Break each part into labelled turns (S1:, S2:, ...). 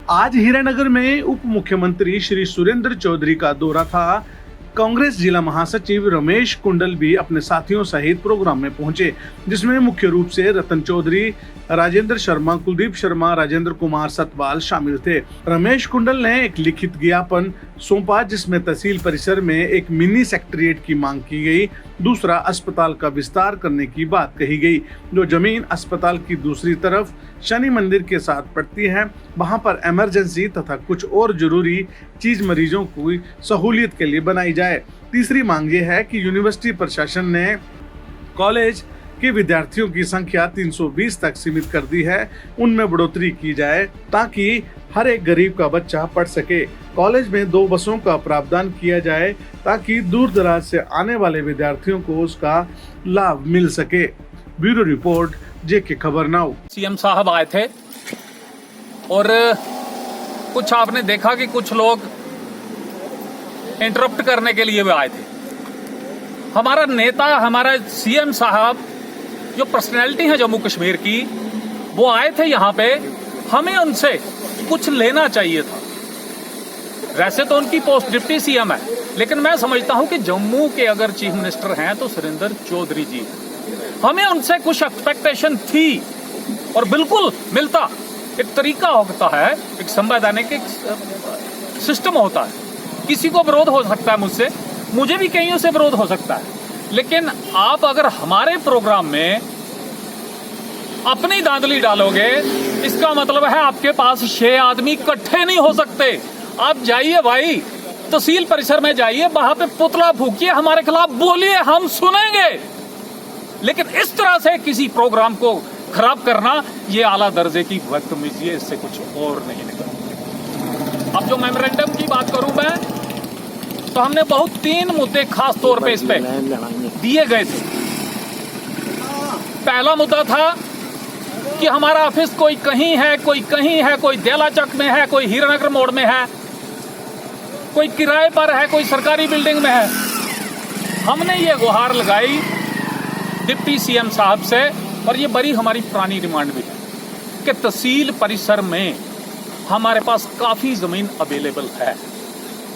S1: आज हीरानगर में उप मुख्यमंत्री श्री सुरेंद्र चौधरी का दौरा था। कांग्रेस जिला महासचिव रमेश कुंडल भी अपने साथियों सहित प्रोग्राम में पहुंचे, जिसमें मुख्य रूप से रतन चौधरी, राजेंद्र शर्मा, कुलदीप शर्मा, राजेंद्र कुमार सतपाल शामिल थे। रमेश कुंडल ने एक लिखित ज्ञापन सौंपा, जिसमें तहसील परिसर में एक मिनी सेक्रेटेरिएट की मांग की गई। दूसरा, अस्पताल का विस्तार करने की बात कही गई। जो जमीन अस्पताल की दूसरी तरफ शनि मंदिर के साथ पड़ती है, वहां पर इमरजेंसी तथा कुछ और जरूरी चीज मरीजों की सहूलियत के लिए बनाई जाए। तीसरी मांग ये है कि यूनिवर्सिटी प्रशासन ने कॉलेज के विद्यार्थियों की संख्या 320 तक सीमित कर दी है, उनमें बढ़ोतरी की जाए ताकि हर एक गरीब का बच्चा पढ़ सके। कॉलेज में 2 बसों का प्रावधान किया जाए ताकि दूर दराज से आने वाले विद्यार्थियों को उसका लाभ मिल सके। ब्यूरो रिपोर्ट, जेके खबर नाउ।
S2: सीएम साहब आए थे और कुछ आपने देखा कि कुछ लोग इंटरप्ट करने के लिए भी आए थे। हमारा नेता, हमारा सीएम साहब जो पर्सनैलिटी है जम्मू कश्मीर की, वो आए थे यहाँ पे, हमें उनसे कुछ लेना चाहिए था। वैसे तो उनकी पोस्ट डिप्टी सीएम है, लेकिन मैं समझता हूं कि जम्मू के अगर चीफ मिनिस्टर हैं तो सुरेंद्र चौधरी जी हैं। हमें उनसे कुछ एक्सपेक्टेशन थी और बिल्कुल मिलता। एक तरीका होता है, एक संवैधानिक सिस्टम होता है। किसी को विरोध हो सकता है मुझसे, मुझे भी कईयों से विरोध हो सकता है, लेकिन आप अगर हमारे प्रोग्राम में अपनी दांतली डालोगे, इसका मतलब है आपके पास 6 आदमी इकट्ठे नहीं हो सकते। आप जाइए भाई, तहसील परिसर में जाइए, वहां पे पुतला फूकिए, हमारे खिलाफ बोलिए, हम सुनेंगे। लेकिन इस तरह से किसी प्रोग्राम को खराब करना, ये आला दर्जे की बदतमीजी है, इससे कुछ और नहीं निकलता। अब जो मेमोरेंडम की बात करूं मैं, तो हमने बहुत 3 मुद्दे खास तौर पे इस पे दिए गए थे। पहला मुद्दा था कि हमारा ऑफिस कोई कहीं है, कोई कहीं है, कोई देला चक में है, कोई हीरानगर मोड़ में है, कोई किराए पर है, कोई सरकारी बिल्डिंग में है। हमने ये गुहार लगाई डिप्टी सीएम साहब से, और ये बड़ी हमारी पुरानी डिमांड भी है कि तहसील परिसर में हमारे पास काफी जमीन अवेलेबल है।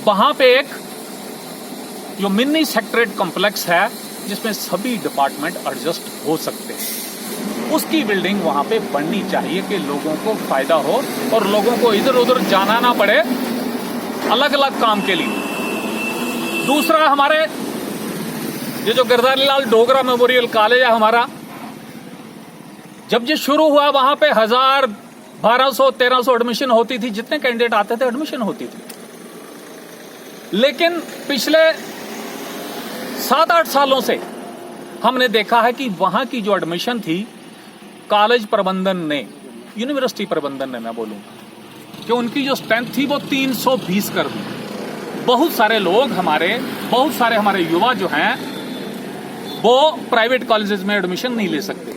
S2: वहां पे एक जो मिनी सेक्रेटेरिएट कॉम्प्लेक्स है, जिसमें सभी डिपार्टमेंट एडजस्ट हो सकते हैं, उसकी बिल्डिंग वहां पे बननी चाहिए कि लोगों को फायदा हो और लोगों को इधर उधर जाना ना पड़े अलग अलग काम के लिए। दूसरा, हमारे ये जो गिरधारी लाल डोगरा मेमोरियल कॉलेज है हमारा, जब ये शुरू हुआ वहां पे 1000, 1200, 1300 एडमिशन होती थी, जितने कैंडिडेट आते थे एडमिशन होती थी। लेकिन पिछले 7-8 सालों से हमने देखा है कि वहां की जो एडमिशन थी, कॉलेज प्रबंधन ने, यूनिवर्सिटी प्रबंधन ने, मैं बोलूंगा कि उनकी जो स्ट्रेंथ थी वो 320 कर दी। बहुत सारे लोग बहुत सारे हमारे युवा जो हैं वो प्राइवेट कॉलेजेस में एडमिशन नहीं ले सकते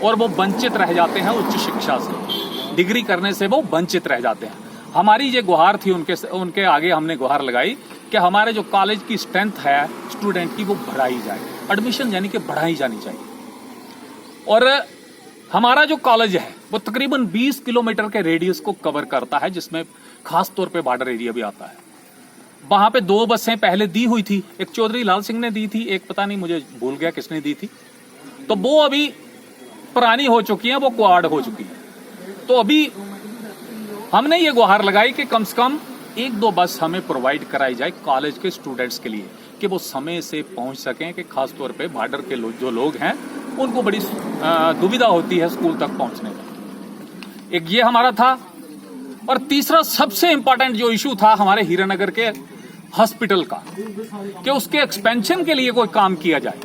S2: और वो वंचित रह जाते हैं उच्च शिक्षा से, डिग्री करने से वो वंचित रह जाते हैं। हमारी ये गुहार थी उनके आगे हमने गुहार लगाई कि हमारे जो कॉलेज की स्ट्रेंथ है स्टूडेंट की, वो बढ़ाई जाए, एडमिशन यानी कि बढ़ाई जानी चाहिए। और हमारा जो कॉलेज है वो तकरीबन 20 किलोमीटर के रेडियस को कवर करता है, जिसमें खास तौर पे बॉर्डर एरिया भी आता है। वहां पे 2 बसें पहले दी हुई थी, एक चौधरी लाल सिंह ने दी थी, एक पता नहीं, मुझे भूल गया किसने दी थी, तो वो अभी पुरानी हो चुकी है, वो क्वाड हो चुकी है। तो अभी हमने ये गुहार लगाई कि कम से कम 1-2 बस हमें प्रोवाइड कराई जाए कॉलेज के स्टूडेंट्स के लिए, कि वो समय से पहुंच सकें, कि खास तौर पे बॉर्डर के जो लोग हैं उनको बड़ी दुविधा होती है स्कूल तक पहुंचने में। एक ये हमारा था। और तीसरा सबसे इंपॉर्टेंट जो इशू था हमारे हीरानगर के हॉस्पिटल का, कि उसके एक्सपेंशन के लिए कोई काम किया जाए।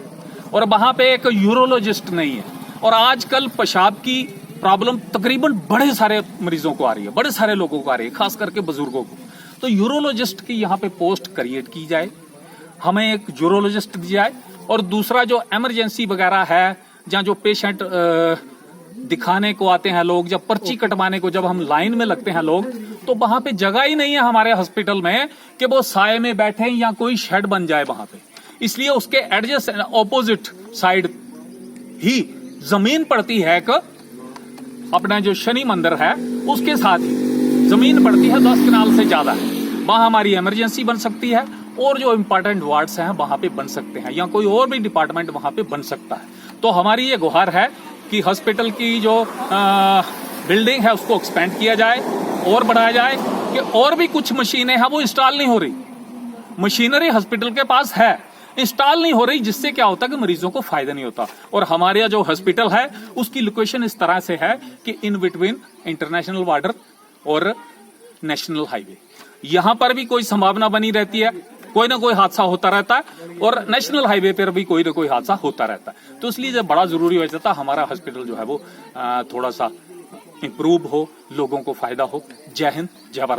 S2: और वहां पे एक यूरोलॉजिस्ट नहीं है, और आजकल पेशाब की प्रॉब्लम तकरीबन बड़े सारे मरीजों को आ रही है, बड़े सारे लोगों को आ रही है, खास करके बुजुर्गों को। तो यूरोलॉजिस्ट की यहाँ पे पोस्ट क्रिएट की जाए, हमें एक यूरोलॉजिस्ट दी जाए। और दूसरा, जो इमरजेंसी वगैरह है, जहाँ जो पेशेंट दिखाने को आते हैं लोग, जब पर्ची कटवाने को जब हम लाइन में लगते हैं लोग, तो वहां पे जगह ही नहीं है हमारे हॉस्पिटल में कि वो साए में बैठे या कोई शेड बन जाए वहां पे। इसलिए उसके एडजस्ट ऑपोजिट साइड ही जमीन पड़ती है, अपना जो शनि मंदिर है उसके साथ ही जमीन पड़ती है 10 कनाल से ज्यादा, वहां हमारी इमरजेंसी बन सकती है और जो इंपॉर्टेंट वार्ड्स हैं वहां पे बन सकते हैं, या कोई और भी डिपार्टमेंट वहां पे बन सकता है। तो हमारी ये गुहार है कि हॉस्पिटल की जो बिल्डिंग है उसको एक्सपेंड किया जाए और बढ़ाया जाए, कि और भी कुछ मशीनें हैं वो इंस्टॉल नहीं हो रही, मशीनरी हॉस्पिटल के पास है, इंस्टॉल नहीं हो रही, जिससे क्या होता है कि मरीजों को फायदा नहीं होता। और हमारे यहाँ जो हॉस्पिटल है उसकी लोकेशन इस तरह से है कि इन बिटवीन इंटरनेशनल बॉर्डर और नेशनल हाईवे, यहां पर भी कोई संभावना बनी रहती है, कोई ना कोई हादसा होता रहता है, और नेशनल हाईवे पर भी कोई ना कोई हादसा होता रहता है। तो इसलिए जब बड़ा जरूरी हो जाता है हमारा हॉस्पिटल जो है वो थोड़ा सा इंप्रूव हो, लोगों को फायदा हो। जय हिंद, जय भारत।